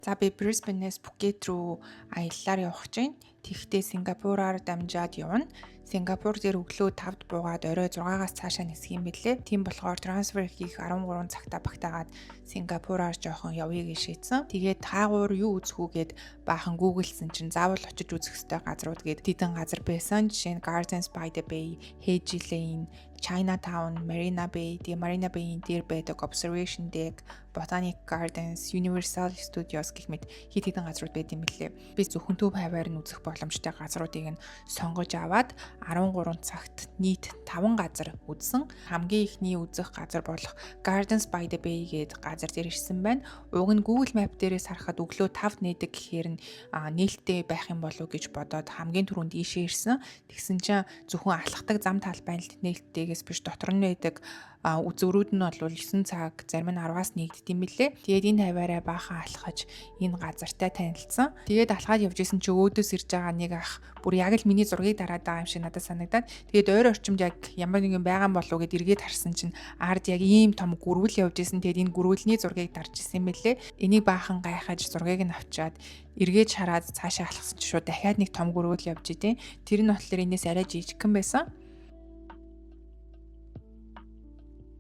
За би Brisbane-ээс Phuket рүү аяллаар явах гэж байна. Тэгэхдээ Сингапураар дамжаад явна. Сингапур дээр өглөө 5-д буугаад орой 6-аас цаашаа нисэх юм бэлээ. Тийм болохоор трансфер хийх 13 цагтаа багтаагаад Сингапураар жоохон явъя гэж шийдсэн. Тэгээд таагуур юу үзэх үгээд баахан гуглсэн чинь заавал очиж үзэх ёстой газрууд гээд тэдэн газар байсан. Жишээ нь Gardens by the Bay, Haji Lane, Chinatown, Marina Bay, тэгээ Marina Bay-ийн дээр байдаг Observation Deck, Botanic Gardens, Universal Studios гэх мэт хэд хэдэн газрууд байд юм билээ. Би зөвхөн төв хаваар нь үзэх боломжтой газруудыг нь сонгож аваад 13 цагт нийт 5 газар үзсэн. Хамгийн ихний үзэх газар болох Gardens by the Bay гээд газар дээр ирсэн байна. Уг нь Google Map дээрээс харахад өглөө 5 нээдэг гэхээр нь нээлттэй байх юм болов гэж бодоод хамгийн түрүүнд ийшээ ирсэн. Тэгсэн чинь зөвхөн алхдаг зам талбай л нээлттэйгээс биш дотор нь байдаг үзүүрүүд нь бол 9 цаг, зарим нь 10-аас нэгддэг юм билээ. Тэгээд энэ хаваараа баахан алхаж энэ газартай танилцсан. Тэгээд алхаад явж исэн чи өөдөөс ирж байгаа нэг ах бүр яг л миний зургийг дараад байгаа юм шиг надад санагдаад. Тэгээд ойр орчимд яг ямар нэгэн байгаан болов гэд эргээд харсан чинь ард яг ийм том гүрвэл явж исэн. Тэгээд энэ гүрвэлний зургийг дарж исэн юм билээ. Энийг баахан гайхаж зургийг нь авчаад эргээд шараад цаашаа алхсан чи шууд дахиад нэг том гүрвэл явж идэ. Тэр нь болохоор энэс арай жижигхэн байсан.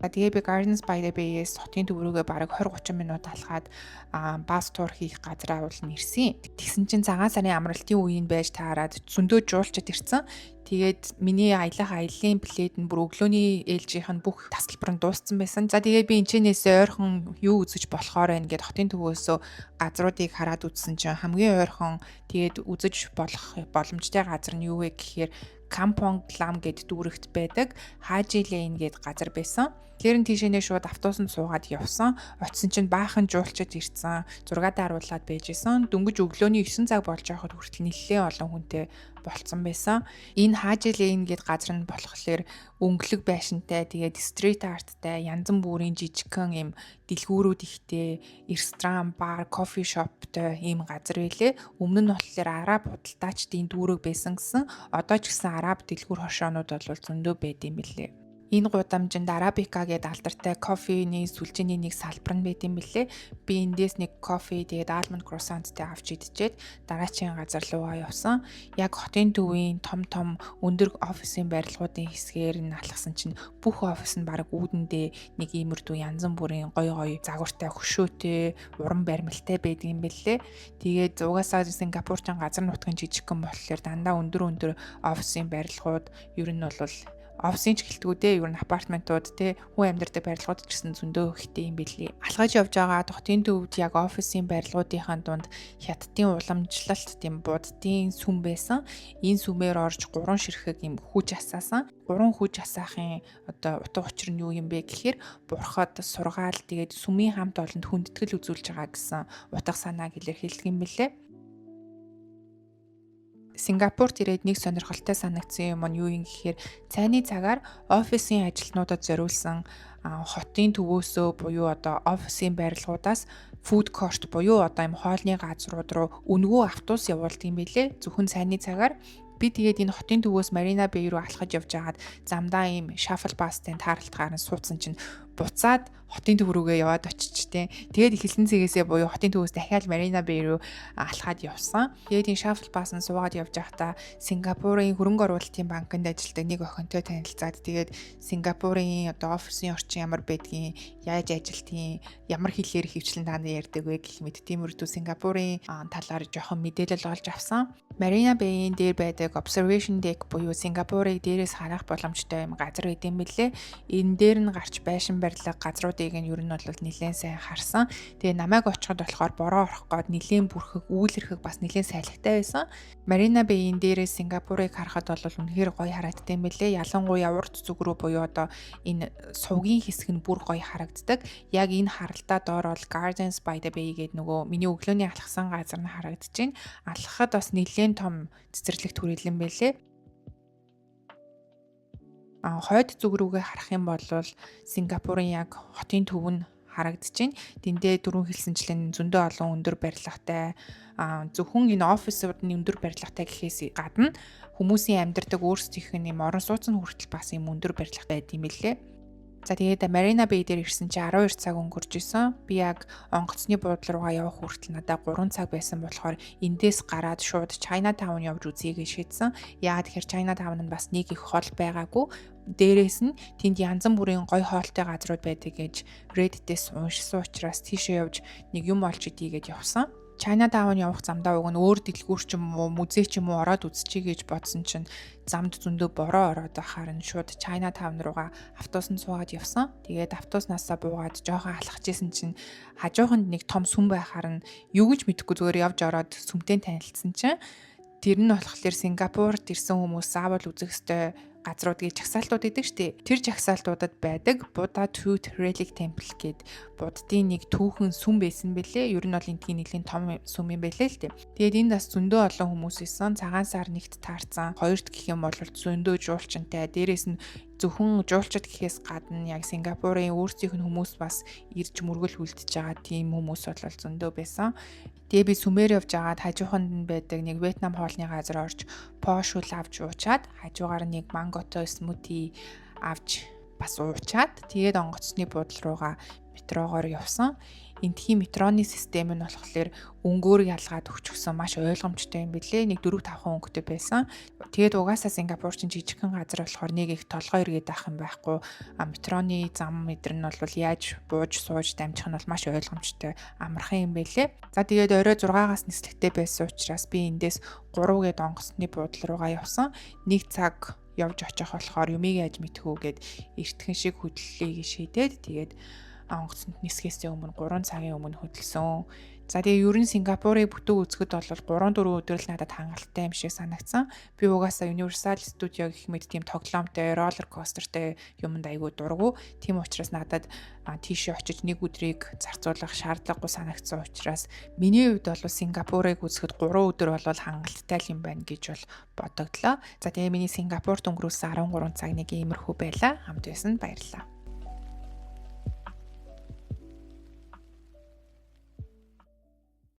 Тэгээ би Gardens by the Bay-ээс хотын төв рүүгээ бараг 20-30 минут алхаад бас тур хийх газраа уулна ирсэн. Тэгсэн чинь цагаан сарын амралтын үеийн байж таарад зөндөө жуулчд ирсэн. Тэгээд миний аяллын плед нь бүр өглөөний ээлжийнх нь бүх тасалбар нь дууссан байсан. За тэгээд би энэчнээс ойрхон юу үзэж болохоор байна гэд хотын төвөөсөө газруудыг хараад үзсэн чинь хамгийн ойрхон тэгээд үзэж болох боломжтой газар нь юу вэ гэхээр Kampong Glam гэд дүүрэгт байдаг Haji Lane гэд газар байсан. Тэр нь тийшээ шууд автобусанд суугаад явсан. Очисон чинь баахан жуулчд ирсэн. Зургаадаа харуулад байж исэн. Дөнгөж өглөөний 9 цаг болж байхад хүртэл нэлээд олон хүнтэй болцсон байсан. Энэ Haji Lane гэд газар нь болохоор өнгөлөг байшинтай, тэгээд street artтай, янз бүрийн жижигхэн юм дэлгүүрүүд ихтэй, ресторан, бар, кофе шоптой ийм газар байлээ. Өмнө нь болохоор араб худалдаачдын дүүрэг байсан гэсэн. Одоо ч гэсэн араб дэлгүүр хошоонууд бол зөндөө байд юм билээ. Энэ гудамжинд Arabica гэдэг алдартай кофений сүлжээний нэг салбар нь байт юм билээ. Би эндээс нэг кофе тэгээд almond croissantтай авч идчихэд дараачийн газар руугаа явсан. Яг хотын төвийн том өндөр офисын барилгуудын хэсгээр нь алхсан чинь бүх офис нь баг үүдэндээ нэг иймэрдүү янз бүрийн гоё загвартай хөшөөтэй, уран баримлалтай байдаг юм билээ. Тэгээд угаасаа Сингапурчин газар нутгийн жижигхэн болохоор дандаа өндөр офисын барилгууд ер нь бол офисын ч гэлтгүүдээ ер нь апартментууд те хүн амьдардаг барилгууд ч гэсэн зөндөө ихтэй юм билий. Алхаж явж байгаа хотын төвд яг офисын барилгуудынхаа дунд хятадын уламжлалт тийм буддын сүм байсан. Энэ сүмээр орж 3 ширхэг юм хүж асаасан. 3 хүж асаахын одоо утга учир нь юу юм бэ гэхээр бурхад сургаал тэгээд сүмийн хамт олонд хүндэтгэл үзүүлж байгаа гэсэн утга санааг илэрхийлдэг юм билээ. Сингапурт ирээд нэг сонирхолтой санагдсан юм нь юу юм гэхээр цайны цагаар офисын ажилтнуудад зориулсан хотын төвөөсөө буюу одоо офисын барилгуудаас food court буюу одоо юм хоолны газрууд руу өнгөө автобус явуулдаг юм билээ. Зөвхөн цайны цагаар би тэгээд энэ хотын төвөөс Marina Bay руу алхаж явж байгаад замдаа ийм shuffle bus-тай тааралтгаар нь суудсан чинь буцаад хотын төв рүүгээ яваад очичтэй. Тэгээд эхэлсэн цэгээсээ буюу хотын төвөөс дахиад Marina Bay руу алхаад явсан. Тэгээд энэ shuffle bus-нд суугаад явж байхдаа Сингапурын хөрөнгө оруулалтын банкнд ажилладаг нэг охинтой танилцаад тэгээд Сингапурын одоо офисын орчин ямар байдгийг, яаж ажилтгийг, ямар хэлээр хөвчлэн таанд ярьдаг вэ гэх мэт тиймэрдүү Сингапурын талаар жоохон мэдээлэл олж авсан. Marina Bay-ийн дээр байдаг Observation Deck буюу Сингапурыг дээрээс харах боломжтой юм газар гэдэм билээ. Энэ дээр нь гарч байшин барилга газруудыг нь ер нь бол нэлээд сайн харсан. Тэгээ намайг очиход болохоор бороо орох гээд нэлээд бүрхэг, үүлэрхэг бас нэлээд сайлагтай байсан. Marina Bay-ийн дээрээс Сингапурыг харахад бол үнэхээр гоё харагддаг юм билээ. Ялангуяа урд зүг рүү буюу одоо энэ сувгийн хэсэг нь бүр гоё харагддаг. Яг энэ харалтаа доор бол Gardens by the Bay гэдэг нөгөө миний өглөөний алхсан газар нь харагдаж байна. Алхахад бас нэлээд том цэцэрлэгт хүрээлэн байлээ. Хойд зүг рүүгээ харах юм бол Сингапурын яг хотын төв нь харагдаж байна. Тэндээ дөрөв хэлсэнчлэн зөндөө олон өндөр барилгатай зөвхөн энэ офисуудын өндөр барилгатай гэхээс гадна хүмүүсийн амьдардаг өөрсдийнх нь юм орон сууцны хүртэл бас юм өндөр барилгатай байд юм билээ. За тэгээд Marina Bay дээр ирсэн чи 12 цаг өнгөрч исэн. Би яг онгоцны буудлын руугаа явах хүртэл надад 3 цаг байсан болохоор эндээс гараад шууд Chinatown явж үзье гэж шийдсэн. Яагаад тэгэхээр Chinatown нь бас нэг их хол байгаагүй. Дээрээс нь тэнд янз бүрийн гоё хоолтой газрууд байдаг гэж Reddit-ээс уншсан учраас тийшээ явж нэг юм олж идье гэж явсан. Chinatown явах замдаа уг нь өөр дэлгүүр ч юм уу, музей ч юм уу ороод үзчихье гэж бодсон чинь замд зөндөө бороо ороод байхаар нь шууд Chinatown руугаа автобусанд суугаад явсан. Тэгээд автобуснаасаа буугаад жоохон алхаж исэн чинь хажууханд нэг том сүм байхаар нь юу гэж мэдэхгүй зүгээр явж ороод сүмтэй танилцсан чинь тэр нь болохоор Сингапурт ирсэн хүмүүс заавал үзэх ёстой газрууд гэж жагсаалтууд идэг штеп. Тэр жагсаалтуудад байдаг Buddha Tooth Relic Temple гээд буддын нэг түүхэн сүм байсан бэлээ. Ер нь бол энтгийн нэлийн том сүм юм бэлээ л дээ. Тэгээд энд бас зөндөө олон хүмүүс исэн. Цагаан сар нэгт таарсан. Хоёрт гэх юм бол зөндөө жуулчантай. Дээрээс нь зөвхөн жуулчид гэхээс гадна яг Сингапурын өөрсдийнх нь хүмүүс бас ирж мөргөл үлдчихэж байгаа тийм хүмүүс бол зөндөө байсан. Тэгээ би сүмээр явж агаад хажууханд нь байдаг нэг Вьетнам хоолны газар орж пошул авч уучаад хажуугаар нэг манготой смути авч бас уучаад тэгээд онгоцны буудлын руугаа метрогоор явсан. Энтхийн метроны систем нь болохоор өнгөөр ялгаад өгчихсөн маш ойлгомжтой юм билээ. Нэг 4-5 өнгөтэй байсан. Тэгээд угаасаа Сингапур чинь жижигхэн газар болохоор нэг их толгой эргээд авах юм байхгүй. Метроны зам мэдэр нь бол яаж бууж сууж дамжих нь бол маш ойлгомжтой амархан юм билээ. За тэгээд орой 6-аас нислэгтэй байсан учраас би эндээс 3 гээд онгоцны буудлын руугаа явсан. 1 цаг явж очих болохоор юмыг яаж мэдхүү гэд эртхэн шиг хөдлөлээ гэж шийдээд тэгээд онгоцонд нисгэхээс өмнө 3 цагийн өмнө хөдөлсөн. За тэгээ ер нь Сингапурыг бүтэн үзэхэд бол 3-4 өдөр л надад хангалттай юм шиг санагдсан. Би угаасаа Universal Studio гэх мэт тийм тоглоомтой, роллер костертэй юмд айгүй дургу. Тийм учраас надад тийшээ очиж нэг өдрийг зарцуулах шаардлагагүй санагдсан учраас миний хувьд бол Сингапурыг үзэхэд 3 өдөр бол хангалттай юм байна гэж бол бодогдлоо. За тэгээ миний Сингапурт өнгөрүүлсэн 13 цаг нэг иймэрхүү байла. Хамт байсан баярлалаа.